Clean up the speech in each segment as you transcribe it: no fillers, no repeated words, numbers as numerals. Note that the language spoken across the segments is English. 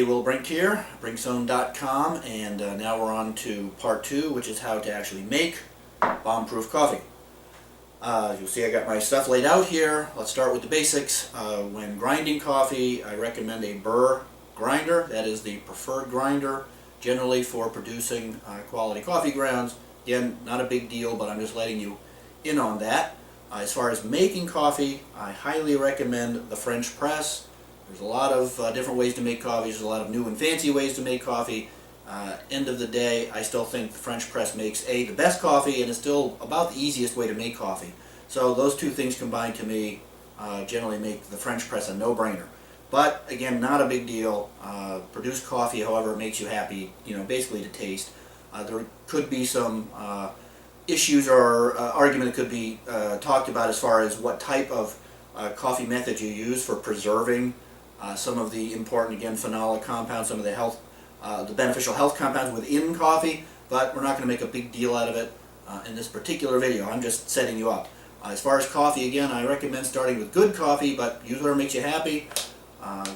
Will Brink here, brinkzone.com, and now we're on to part 2, which is how to actually make bomb-proof coffee. You'll see I got my stuff laid out here. Let's start with the basics. When grinding coffee, I recommend a burr grinder. That is the preferred grinder generally for producing quality coffee grounds. Again, not a big deal, but I'm just letting you in on that. As far as making coffee, I highly recommend the French press. There's a lot of different ways to make coffee. There's a lot of new and fancy ways to make coffee. End of the day, I still think the French press makes the best coffee, and is still about the easiest way to make coffee. So those two things combined to me generally make the French press a no-brainer. But again, not a big deal. Produce coffee however it makes you happy, basically to taste. There could be some issues or argument that could be talked about as far as what type of coffee method you use for preserving some of the important, again, phenolic compounds, some of the beneficial health compounds within coffee, but we're not going to make a big deal out of it in this particular video. I'm just setting you up. As far as coffee, again, I recommend starting with good coffee, but use whatever makes you happy.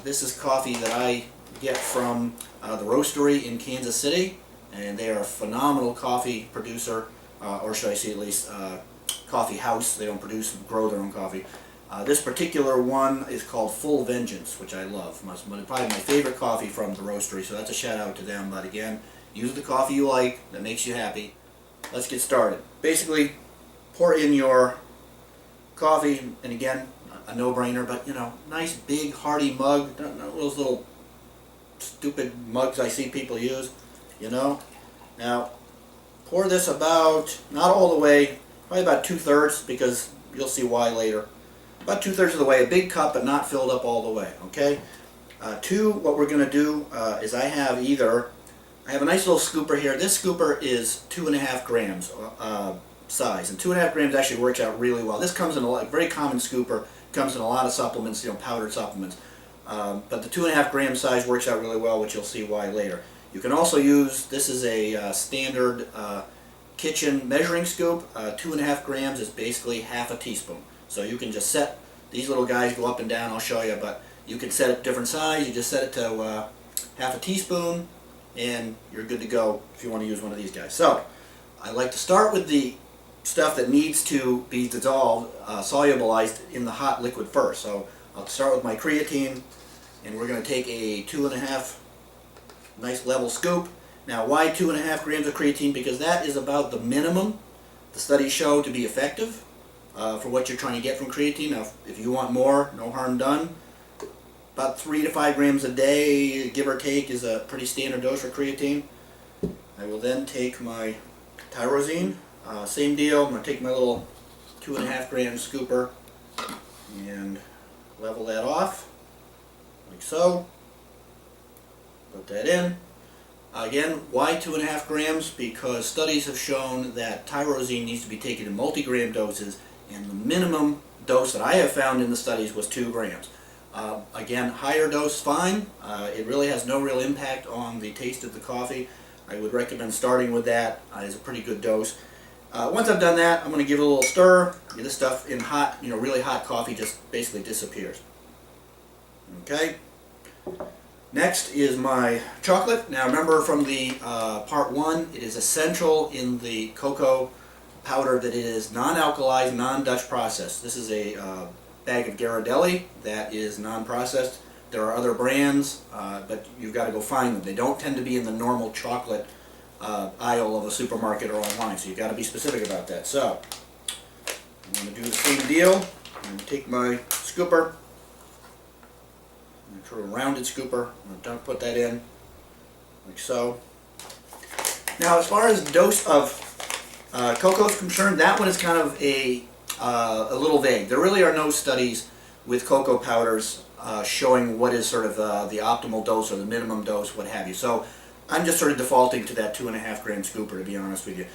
This is coffee that I get from the roastery in Kansas City, and they are a phenomenal coffee producer, or should I say at least coffee house. They don't produce and grow their own coffee. This particular one is called Full Vengeance, which I love. Probably my favorite coffee from the roastery, so that's a shout out to them. But again, use the coffee you like, that makes you happy. Let's get started. Basically, pour in your coffee, and again, a no-brainer, but nice big hearty mug, not those little stupid mugs I see people use, Now, pour this about, not all the way, probably about 2/3, because you'll see why later. About 2/3 of the way, a big cup, but not filled up all the way, okay? What we're going to do is I have a nice little scooper here. This scooper is 2.5 grams size, and 2.5 grams actually works out really well. This comes in a very common scooper, comes in a lot of supplements, powdered supplements. But the 2.5 gram size works out really well, which you'll see why later. You can also use, this is a standard kitchen measuring scoop. 2.5 grams is basically half a teaspoon. So you can just set, these little guys go up and down, I'll show you, but you can set it different size. You just set it to half a teaspoon, and you're good to go if you want to use one of these guys. So I like to start with the stuff that needs to be dissolved, solubilized in the hot liquid first. So I'll start with my creatine, and we're going to take a 2.5 nice level scoop. Now, why 2.5 grams of creatine? Because that is about the minimum the studies show to be effective for what you're trying to get from creatine. Now, if you want more, no harm done. About 3 to 5 grams a day, give or take, is a pretty standard dose for creatine. I will then take my Tyrosine. Same deal. I'm going to take my little 2.5 gram scooper and level that off, like so. Put that in. Again, why 2.5 grams? Because studies have shown that Tyrosine needs to be taken in multi-gram doses, and the minimum dose that I have found in the studies was 2 grams. Again, higher dose, fine. It really has no real impact on the taste of the coffee. I would recommend starting with that as a pretty good dose. Once I've done that, I'm going to give it a little stir. This stuff in hot, really hot coffee just basically disappears. Okay. Next is my chocolate. Now remember from the part 1, it is essential in the cocoa powder that it is non-alkalized, non-Dutch processed. This is a bag of Ghirardelli that is non-processed. There are other brands, but you've got to go find them. They don't tend to be in the normal chocolate aisle of a supermarket or online, so you've got to be specific about that. So I'm going to do the same deal. I'm going to take my scooper, sort of rounded scooper. I'm going to put that in like so. Now, as far as dose of cocoa is concerned, that one is kind of a little vague. There really are no studies with cocoa powders showing what is sort of the optimal dose or the minimum dose, what have you. So I'm just sort of defaulting to that 2.5 gram scooper, to be honest with you.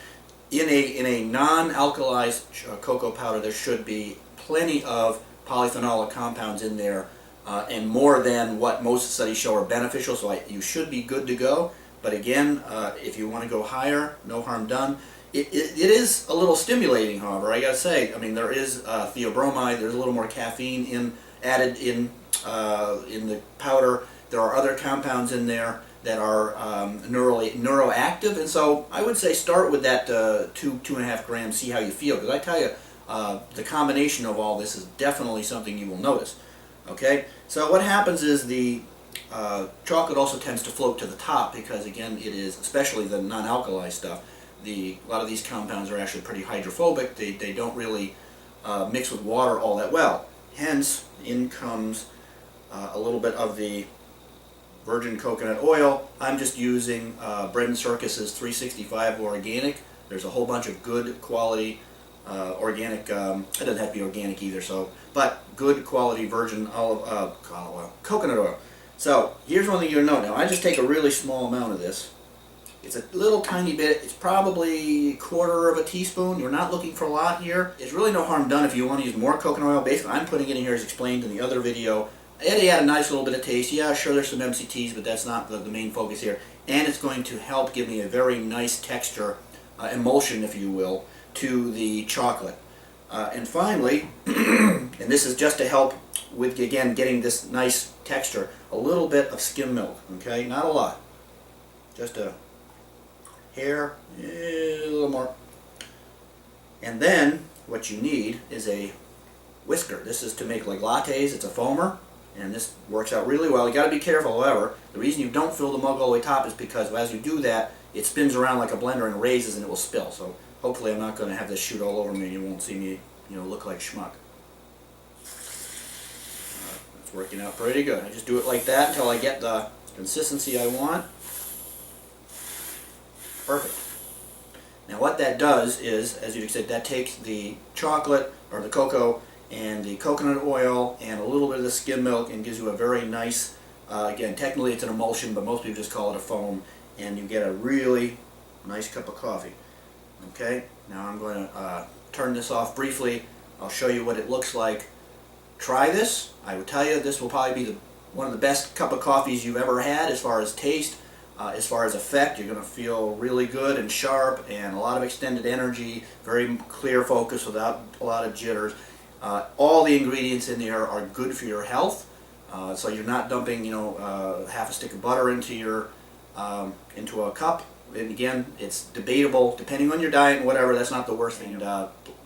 In a non-alkalized cocoa powder, there should be plenty of polyphenolic compounds in there, and more than what most studies show are beneficial, so you should be good to go. But again, if you want to go higher, no harm done. It is a little stimulating, however, I gotta say. I mean, there is theobromide, there's a little more caffeine added in the powder. There are other compounds in there that are neuroactive, and so I would say start with that 2.5 grams, see how you feel, because I tell you, the combination of all this is definitely something you will notice. Okay, so what happens is the chocolate also tends to float to the top because, again, it is, especially the non-alkali stuff, a lot of these compounds are actually pretty hydrophobic. They don't really mix with water all that well. Hence, in comes a little bit of the virgin coconut oil. I'm just using Bread and Circus's 365 organic. There's a whole bunch of good quality organic, it doesn't have to be organic either, but good quality virgin coconut oil. So here's one thing you'll know. Now I just take a really small amount of this. It's a little tiny bit. It's probably a quarter of a teaspoon. You're not looking for a lot here. It's really no harm done if you want to use more coconut oil. Basically, I'm putting it in here as explained in the other video. And they add a nice little bit of taste. Yeah, sure, there's some MCTs, but that's not the main focus here. And it's going to help give me a very nice texture, emulsion, if you will, to the chocolate. And finally, and this is just to help with, again, getting this nice texture, a little bit of skim milk, okay? Not a lot. Just a hair, a little more. And then what you need is a whisker. This is to make like lattes. It's a foamer, and this works out really well. You got to be careful, however. The reason you don't fill the mug all the way top is because as you do that, it spins around like a blender and raises, and it will spill. So hopefully I'm not going to have this shoot all over me and you won't see me, look like schmuck. It's working out pretty good. I just do it like that until I get the consistency I want. Perfect. Now what that does is, as you'd expect, that takes the chocolate or the cocoa and the coconut oil and a little bit of the skim milk and gives you a very nice, again, technically it's an emulsion, but most people just call it a foam, and you get a really nice cup of coffee. Okay, now I'm going to turn this off briefly. I'll show you what it looks like. Try this. I would tell you this will probably be one of the best cup of coffees you've ever had as far as taste. As far as effect, you're going to feel really good and sharp and a lot of extended energy, very clear focus without a lot of jitters. All the ingredients in there are good for your health, so you're not dumping, half a stick of butter into a cup. And again, it's debatable depending on your diet and whatever. That's not the worst thing.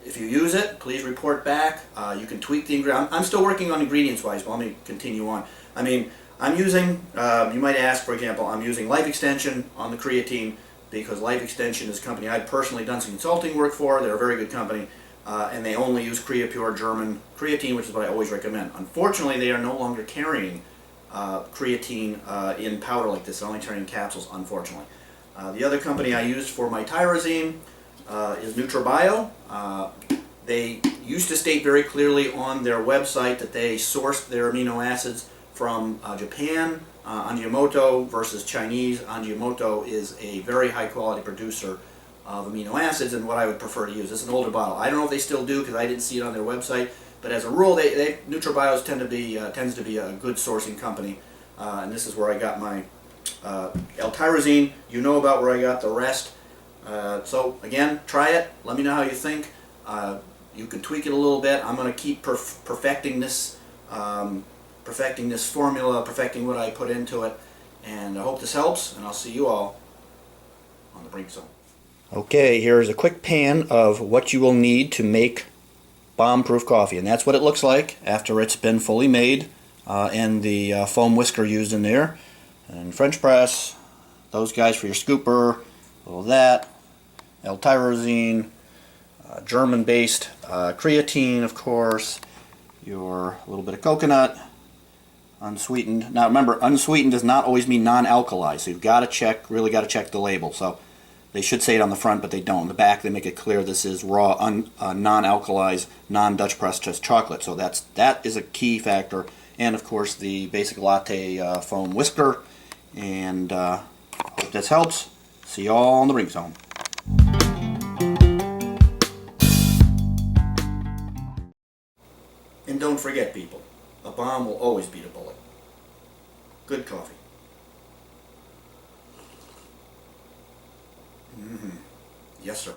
If you use it, please report back. You can tweak the ingredients. I'm still working on ingredients wise, but let me continue on. I'm using, you might ask, for example, I'm using Life Extension on the creatine because Life Extension is a company I've personally done some consulting work for. They're a very good company, and they only use Creapure German creatine, which is what I always recommend. Unfortunately, they are no longer carrying creatine in powder like this. They're only carrying capsules, unfortunately. The other company I used for my Tyrosine is NutriBio. They used to state very clearly on their website that they sourced their amino acids from Japan, Ajinomoto versus Chinese. Ajinomoto is a very high quality producer of amino acids, and what I would prefer to use. This is an older bottle. I don't know if they still do because I didn't see it on their website, but as a rule, NutriBios tends to be a good sourcing company, and this is where I got my L-tyrosine. You know about where I got the rest. So again, try it. Let me know how you think. You can tweak it a little bit. I'm going to keep perfecting this formula, perfecting what I put into it, and I hope this helps, and I'll see you all on the brink zone. Okay, here's a quick pan of what you will need to make bomb-proof coffee, and that's what it looks like after it's been fully made, and the foam whisker used in there, and French press, those guys for your scooper, a little of that, L-tyrosine, German-based creatine, of course, your little bit of coconut, unsweetened. Now remember, unsweetened does not always mean non-alkali, so you've got to check, really got to check the label. So they should say it on the front, but they don't. In the back, they make it clear this is raw, non-alkalized, non-Dutch pressed chocolate. So that is a key factor. And of course, the basic latte foam whisker. And hope this helps. See you all in the brink zone. And don't forget, people, a bomb will always beat a bullet. Good coffee. Yes, sir.